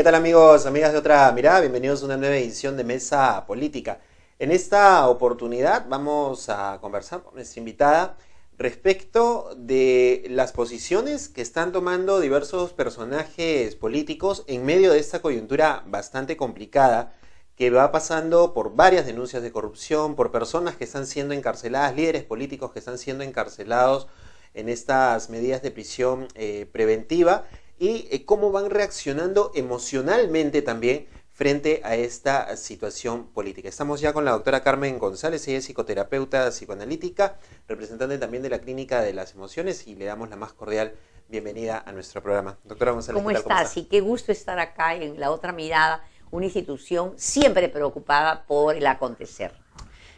¿Qué tal amigos, amigas de Otra Mirada? Bienvenidos a una nueva edición de Mesa Política. En esta oportunidad vamos a conversar con nuestra invitada respecto de las posiciones que están tomando diversos personajes políticos en medio de esta coyuntura bastante complicada que va pasando por varias denuncias de corrupción, por personas que están siendo encarceladas, líderes políticos que están siendo encarcelados en estas medidas de prisión preventiva y cómo van reaccionando emocionalmente también frente a esta situación política. Estamos ya con la doctora Carmen González, ella es psicoterapeuta psicoanalítica, representante también de la Clínica de las Emociones, y le damos la más cordial bienvenida a nuestro programa. Doctora González, ¿Cómo estás? Y qué gusto estar acá en La Otra Mirada, una institución siempre preocupada por el acontecer.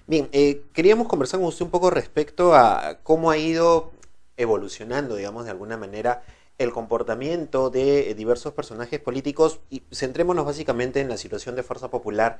Bien, queríamos conversar con usted un poco respecto a cómo ha ido evolucionando, digamos, de alguna manera, el comportamiento de diversos personajes políticos, y centrémonos básicamente en la situación de Fuerza Popular,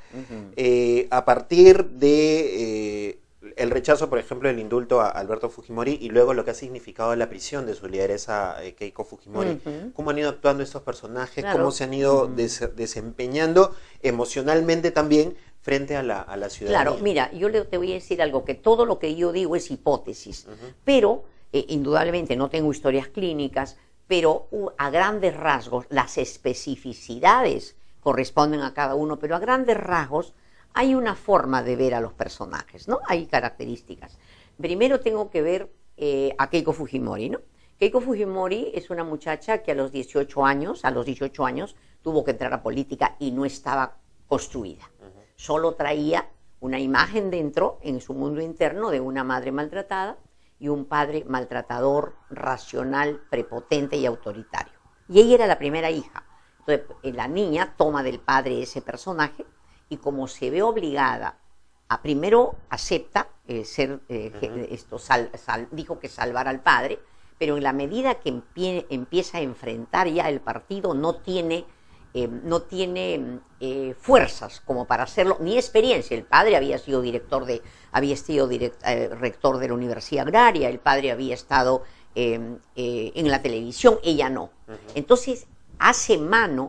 a partir de el rechazo, por ejemplo, del indulto a Alberto Fujimori y luego lo que ha significado la prisión de su lideresa Keiko Fujimori. ¿Cómo han ido actuando estos personajes? Claro. ¿Cómo se han ido desempeñando emocionalmente también frente a la ciudadanía? Claro, mira, yo te voy a decir algo, que todo lo que yo digo es hipótesis, pero indudablemente no tengo historias clínicas, pero a grandes rasgos las especificidades corresponden a cada uno, pero a grandes rasgos hay una forma de ver a los personajes, ¿no? Hay características. Primero tengo que ver a Keiko Fujimori, ¿no? Keiko Fujimori es una muchacha que a los 18 años tuvo que entrar a política y no estaba construida. Solo traía una imagen dentro, en su mundo interno, de una madre maltratada y un padre maltratador, racional, prepotente y autoritario. Y ella era la primera hija. Entonces, la niña toma del padre ese personaje y como se ve obligada a primero acepta dijo que salvar al padre, pero en la medida que empieza a enfrentar ya el partido no tiene fuerzas como para hacerlo, ni experiencia. El padre había sido rector de la Universidad Agraria, el padre había estado en la televisión, ella no. Entonces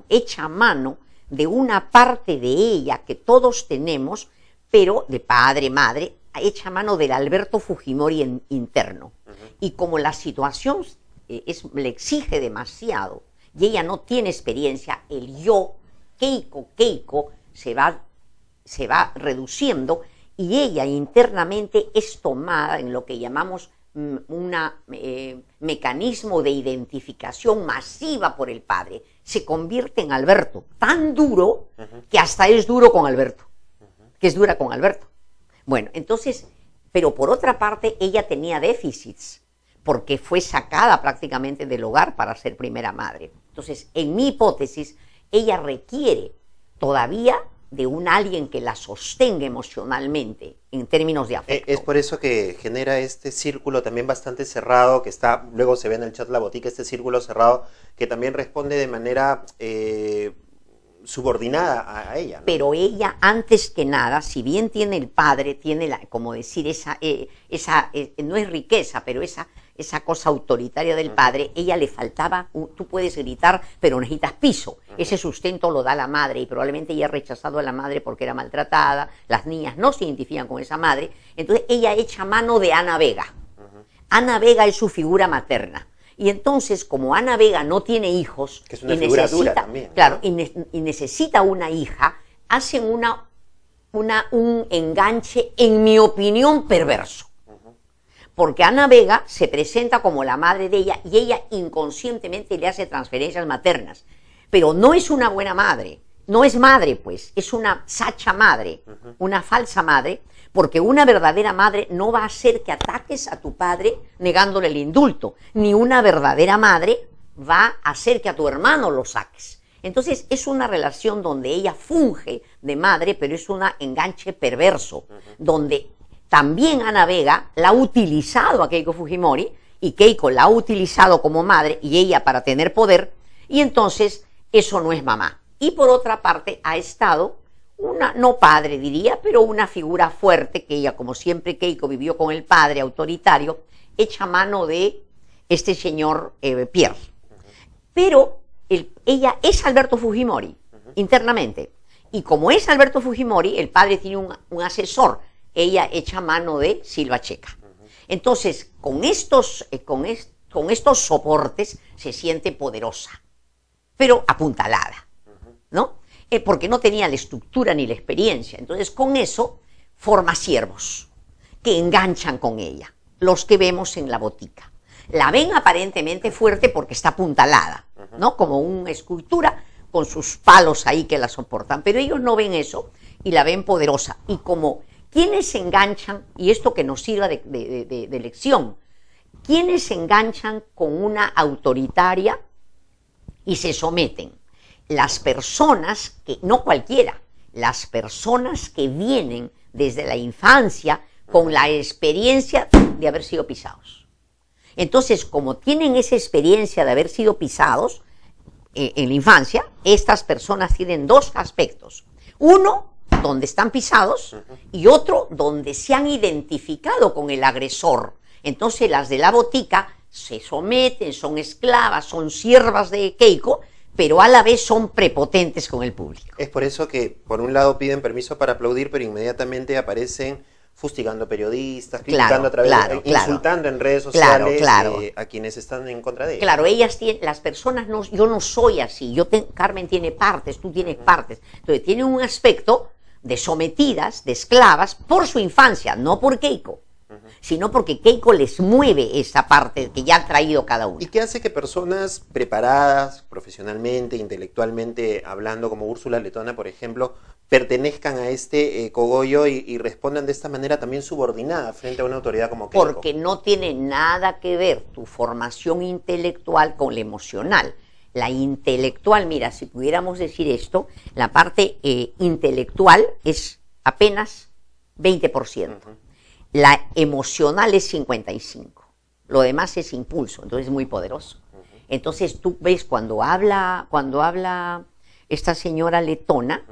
echa mano de una parte de ella que todos tenemos, pero de padre, madre, echa mano del Alberto Fujimori interno. Y como la situación le exige demasiado, y ella no tiene experiencia, el yo, Keiko, se va reduciendo, y ella internamente es tomada en lo que llamamos un mecanismo de identificación masiva por el padre. Se convierte en Alberto, tan duro que hasta es duro con Alberto, que es dura con Alberto. Bueno, entonces, pero por otra parte, ella tenía déficits, porque fue sacada prácticamente del hogar para ser primera madre. Entonces, en mi hipótesis, ella requiere todavía de alguien que la sostenga emocionalmente en términos de afecto. Es por eso que genera este círculo también bastante cerrado, que está, luego se ve en el chat La Botica, este círculo cerrado que también responde de manera subordinada a ella, ¿no? Pero ella, antes que nada, si bien tiene el padre, tiene como decir, no es riqueza, pero esa cosa autoritaria del padre, ella le faltaba, tú puedes gritar, pero necesitas piso. Ese sustento lo da la madre, y probablemente ella ha rechazado a la madre porque era maltratada, las niñas no se identifican con esa madre, entonces ella echa mano de Ana Vega. Ana Vega es su figura materna. Y entonces, como Ana Vega no tiene hijos, que es una figura dura también, ¿no? Claro, y necesita una hija, hacen un enganche, en mi opinión, perverso. Porque Ana Vega se presenta como la madre de ella y ella inconscientemente le hace transferencias maternas. Pero no es una buena madre, no es madre, pues, es una sacha madre, una falsa madre, porque una verdadera madre no va a hacer que ataques a tu padre negándole el indulto, ni una verdadera madre va a hacer que a tu hermano lo saques. Entonces es una relación donde ella funge de madre, pero es un enganche perverso, donde también Ana Vega la ha utilizado a Keiko Fujimori, y Keiko la ha utilizado como madre, y ella para tener poder, y entonces eso no es mamá. Y por otra parte ha estado no padre diría, pero una figura fuerte, que ella, como siempre Keiko vivió con el padre autoritario, echa mano de este señor Pierre. Pero ella es Alberto Fujimori, internamente. Y como es Alberto Fujimori, el padre tiene un asesor, ella echa mano de Silva Checa. Entonces, con estos soportes se siente poderosa, pero apuntalada, ¿no? Porque no tenía la estructura ni la experiencia. Entonces, con eso forma siervos que enganchan con ella, los que vemos en la botica. La ven aparentemente fuerte porque está apuntalada, ¿no? Como una escultura con sus palos ahí que la soportan, pero ellos no ven eso y la ven poderosa. Y como quienes se enganchan, y esto que nos sirva de lección, quienes se enganchan con una autoritaria y se someten, las personas que, no cualquiera, las personas que vienen desde la infancia con la experiencia de haber sido pisados. Entonces, como tienen esa experiencia de haber sido pisados en la infancia, estas personas tienen dos aspectos. Uno, donde están pisados, y otro, donde se han identificado con el agresor. Entonces, las de la botica se someten, son esclavas, son siervas de Keiko, pero a la vez son prepotentes con el público. Es por eso que, por un lado, piden permiso para aplaudir, pero inmediatamente aparecen fustigando periodistas, criticando a través insultando en redes sociales a quienes están en contra de ellos. Claro, ellas tienen, las personas, no, yo no soy así, Carmen tiene partes, tú tienes partes. Entonces, tienen un aspecto de sometidas, de esclavas, por su infancia, no por Keiko, sino porque Keiko les mueve esa parte que ya ha traído cada uno. ¿Y qué hace que personas preparadas profesionalmente, intelectualmente hablando, como Úrsula Letona, por ejemplo, pertenezcan a este cogollo y respondan de esta manera también subordinada frente a una autoridad como Keiko? Porque no tiene nada que ver tu formación intelectual con la emocional. La intelectual, mira, si pudiéramos decir esto, la parte intelectual es apenas 20%. La emocional es 55%. Lo demás es impulso, entonces es muy poderoso. Entonces tú ves cuando habla esta señora Letona,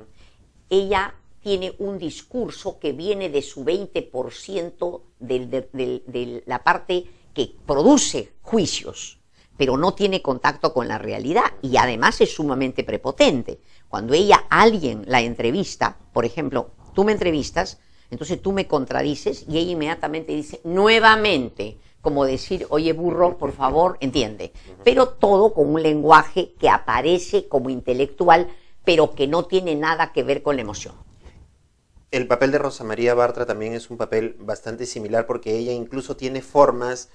ella tiene un discurso que viene de su 20% de la parte que produce juicios, pero no tiene contacto con la realidad y además es sumamente prepotente. Cuando alguien la entrevista, por ejemplo, tú me entrevistas, entonces tú me contradices y ella inmediatamente dice, nuevamente, como decir, oye burro, por favor, entiende. Pero todo con un lenguaje que aparece como intelectual, pero que no tiene nada que ver con la emoción. El papel de Rosa María Bartra también es un papel bastante similar porque ella incluso tiene formas,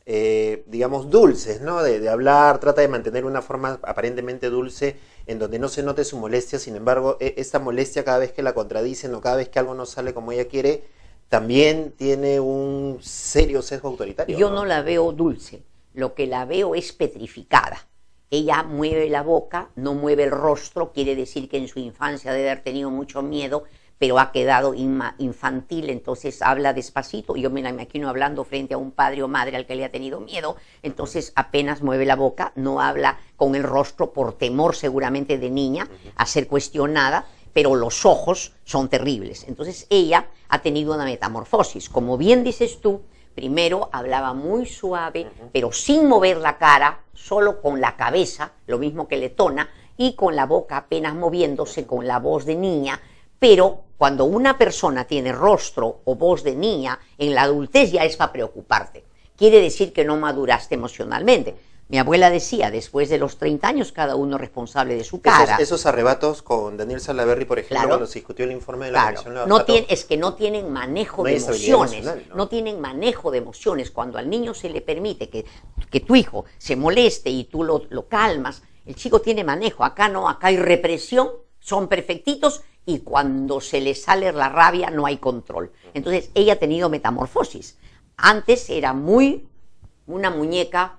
digamos, dulces, ¿no? De hablar, trata de mantener una forma aparentemente dulce en donde no se note su molestia. Sin embargo, esta molestia cada vez que la contradicen o cada vez que algo no sale como ella quiere, también tiene un serio sesgo autoritario. Yo no la veo dulce, lo que la veo es petrificada. Ella mueve la boca, no mueve el rostro, quiere decir que en su infancia debe haber tenido mucho miedo, pero ha quedado infantil, entonces habla despacito. Yo me la imagino hablando frente a un padre o madre al que le ha tenido miedo, entonces apenas mueve la boca, no habla con el rostro por temor seguramente de niña a ser cuestionada, pero los ojos son terribles. Entonces ella ha tenido una metamorfosis. Como bien dices tú, primero hablaba muy suave, pero sin mover la cara, solo con la cabeza, lo mismo que Letona, y con la boca apenas moviéndose, con la voz de niña. Pero cuando una persona tiene rostro o voz de niña, en la adultez ya es para preocuparte. Quiere decir que no maduraste emocionalmente. Mi abuela decía, después de los 30 años, cada uno responsable de su cara. Esos arrebatos con Daniel Salaverry, por ejemplo, cuando se discutió el informe de la Comisión Lavajato, es que no tienen manejo de emociones, ¿no? Tienen manejo de emociones. Cuando al niño se le permite que tu hijo se moleste y tú lo calmas, el chico tiene manejo. Acá no, acá hay represión, son perfectitos y cuando se le sale la rabia no hay control. Entonces ella ha tenido metamorfosis. Antes era una muñeca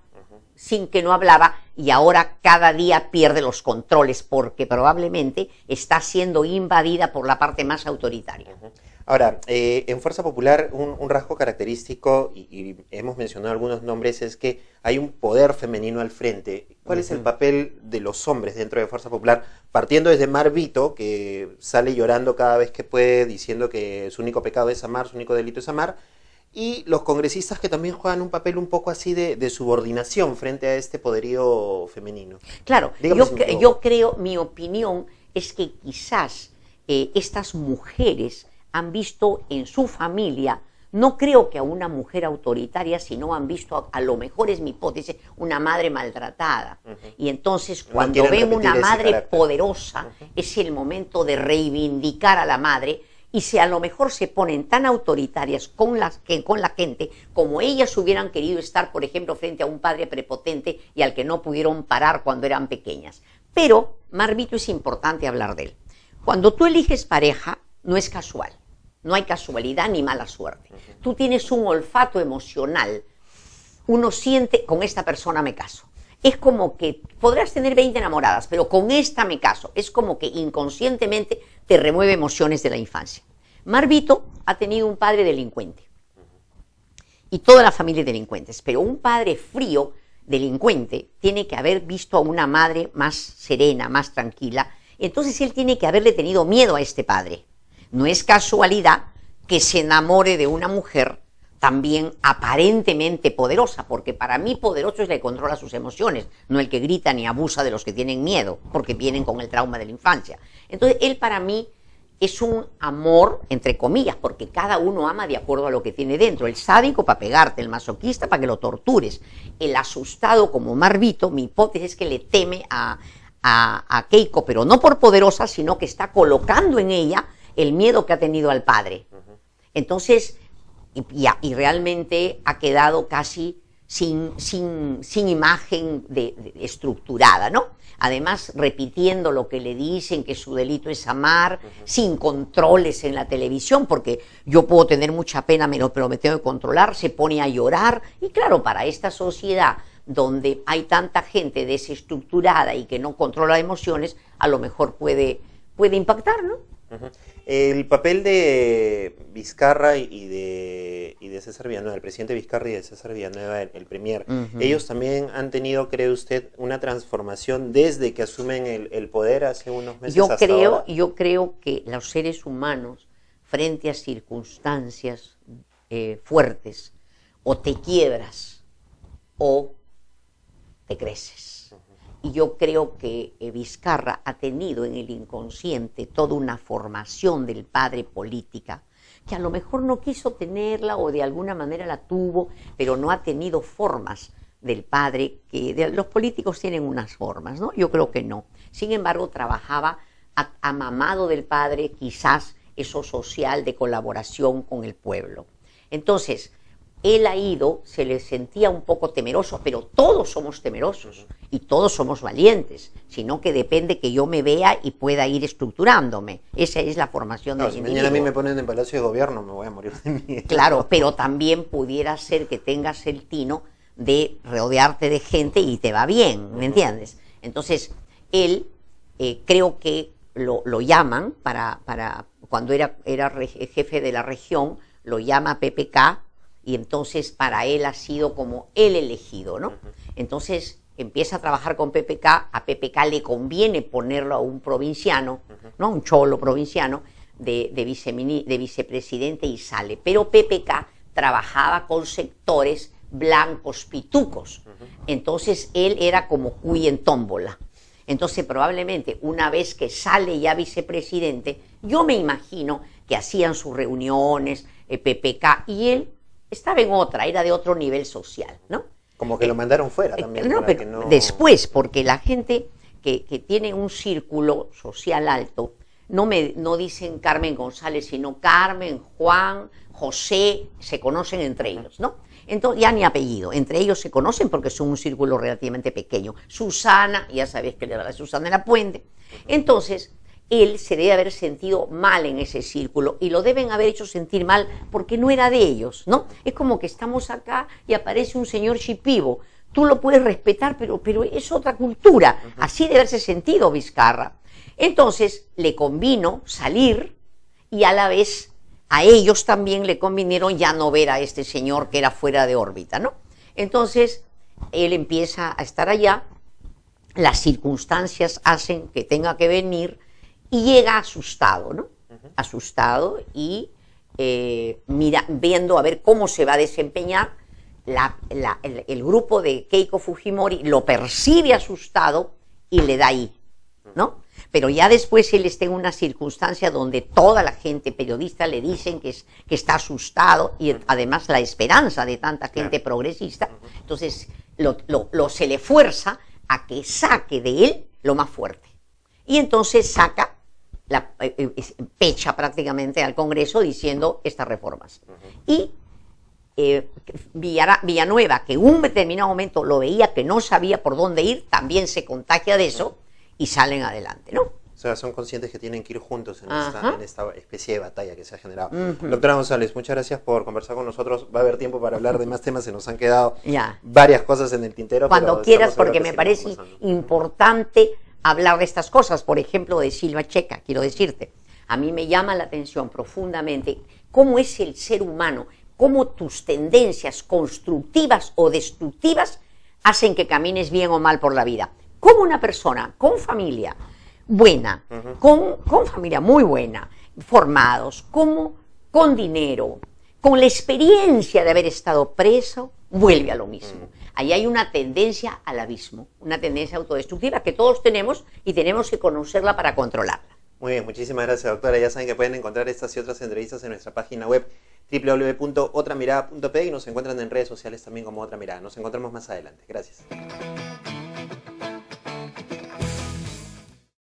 sin que no hablaba y ahora cada día pierde los controles porque probablemente está siendo invadida por la parte más autoritaria. Ahora, en Fuerza Popular un rasgo característico, y hemos mencionado algunos nombres, es que hay un poder femenino al frente. ¿Cuál es el papel de los hombres dentro de Fuerza Popular? Partiendo desde Mar Vito, que sale llorando cada vez que puede, diciendo que su único pecado es amar, su único delito es amar, y los congresistas que también juegan un papel un poco así de subordinación frente a este poderío femenino. Claro, yo creo, mi opinión es que quizás estas mujeres han visto en su familia, no creo que a una mujer autoritaria, sino han visto, a lo mejor es mi hipótesis, una madre maltratada. Y entonces cuando ven una madre poderosa, es el momento de reivindicar a la madre, y si a lo mejor se ponen tan autoritarias con la gente como ellas hubieran querido estar, por ejemplo, frente a un padre prepotente y al que no pudieron parar cuando eran pequeñas. Pero, Marvito, es importante hablar de él. Cuando tú eliges pareja, no es casual. No hay casualidad ni mala suerte. Tú tienes un olfato emocional. Uno siente, con esta persona me caso. Es como que podrás tener 20 enamoradas, pero con esta me caso. Es como que inconscientemente te remueve emociones de la infancia. Marvito ha tenido un padre delincuente. Y toda la familia es delincuentes. Pero un padre frío, delincuente, tiene que haber visto a una madre más serena, más tranquila. Entonces él tiene que haberle tenido miedo a este padre. No es casualidad que se enamore de una mujer también aparentemente poderosa, porque para mí poderoso es el que controla sus emociones, no el que grita ni abusa de los que tienen miedo, porque vienen con el trauma de la infancia. Entonces él para mí es un amor, entre comillas, porque cada uno ama de acuerdo a lo que tiene dentro. El sádico para pegarte, el masoquista para que lo tortures, el asustado como Marvito, mi hipótesis es que le teme a Keiko, pero no por poderosa, sino que está colocando en ella el miedo que ha tenido al padre. Entonces, y realmente ha quedado casi sin imagen estructurada, ¿no? Además, repitiendo lo que le dicen, que su delito es amar, sin controles en la televisión, porque yo puedo tener mucha pena, pero me tengo que controlar, se pone a llorar. Y claro, para esta sociedad donde hay tanta gente desestructurada y que no controla emociones, a lo mejor puede impactar, ¿no? El papel de Vizcarra y de César Villanueva, el presidente Vizcarra y de César Villanueva, el premier, ellos también han tenido, ¿cree usted, una transformación desde que asumen el poder hace unos meses hasta ahora? Yo creo que los seres humanos, frente a circunstancias fuertes, o te quiebras o te creces. Y yo creo que Vizcarra ha tenido en el inconsciente toda una formación del padre política, que a lo mejor no quiso tenerla o de alguna manera la tuvo, pero no ha tenido formas del padre, los políticos tienen unas formas, ¿no? Yo creo que no. Sin embargo, trabajaba amamado del padre, quizás eso social de colaboración con el pueblo. Entonces, él ha ido, se le sentía un poco temeroso, pero todos somos temerosos y todos somos valientes, sino que depende que yo me vea y pueda ir estructurándome. Esa es la formación del individuo. Si mañana a mí me ponen en Palacio de Gobierno, me voy a morir de miedo. Claro, pero también pudiera ser que tengas el tino de rodearte de gente y te va bien, ¿me entiendes? Entonces, él creo que lo llaman para cuando era jefe de la región, lo llama PPK, y entonces para él ha sido como el elegido, ¿no? Entonces empieza a trabajar con PPK, a PPK le conviene ponerlo a un provinciano, ¿no? Un cholo provinciano de vicepresidente y sale. Pero PPK trabajaba con sectores blancos pitucos. Entonces él era como cuy en tómbola. Entonces probablemente una vez que sale ya vicepresidente, yo me imagino que hacían sus reuniones, PPK, y él estaba en otra, era de otro nivel social, ¿no? Como que lo mandaron fuera también. No, pero no... Después, porque la gente que tiene un círculo social alto, no dicen Carmen González, sino Carmen, Juan, José, se conocen entre ellos, ¿no? Entonces, ya ni apellido, entre ellos se conocen porque son un círculo relativamente pequeño. Susana, ya sabéis que le va a Susana en la Puente. Entonces, él se debe haber sentido mal en ese círculo y lo deben haber hecho sentir mal porque no era de ellos, ¿no? Es como que estamos acá y aparece un señor Shipibo. Tú lo puedes respetar, pero es otra cultura. Así debe haberse sentido Vizcarra. Entonces, le convino salir y a la vez a ellos también le convinieron ya no ver a este señor que era fuera de órbita, ¿no? Entonces, él empieza a estar allá, las circunstancias hacen que tenga que venir y llega asustado, ¿no? Asustado y viendo a ver cómo se va a desempeñar. El grupo de Keiko Fujimori lo percibe asustado y le da ahí. ¿no? Pero ya después él está en una circunstancia donde toda la gente, periodista, le dicen que está asustado y además la esperanza de tanta gente progresista, entonces se le fuerza a que saque de él lo más fuerte. Y entonces saca, pecha prácticamente al Congreso diciendo estas reformas. Y Villanueva, que en un determinado momento lo veía que no sabía por dónde ir, también se contagia de eso y salen adelante, ¿no? O sea, son conscientes que tienen que ir juntos en esta especie de batalla que se ha generado. Doctora González, muchas gracias por conversar con nosotros. Va a haber tiempo para hablar de más temas, se nos han quedado varias cosas en el tintero. Cuando quieras, porque me parece importante hablar de estas cosas. Por ejemplo, de Silva Checa, quiero decirte. A mí me llama la atención profundamente cómo es el ser humano, cómo tus tendencias constructivas o destructivas hacen que camines bien o mal por la vida. Como una persona con familia buena, con familia muy buena, formados, con dinero, con la experiencia de haber estado preso, vuelve a lo mismo. Ahí hay una tendencia al abismo, una tendencia autodestructiva que todos tenemos y tenemos que conocerla para controlarla. Muy bien, muchísimas gracias, doctora. Ya saben que pueden encontrar estas y otras entrevistas en nuestra página web www.otramirada.pe y nos encuentran en redes sociales también como Otra Mirada. Nos encontramos más adelante. Gracias.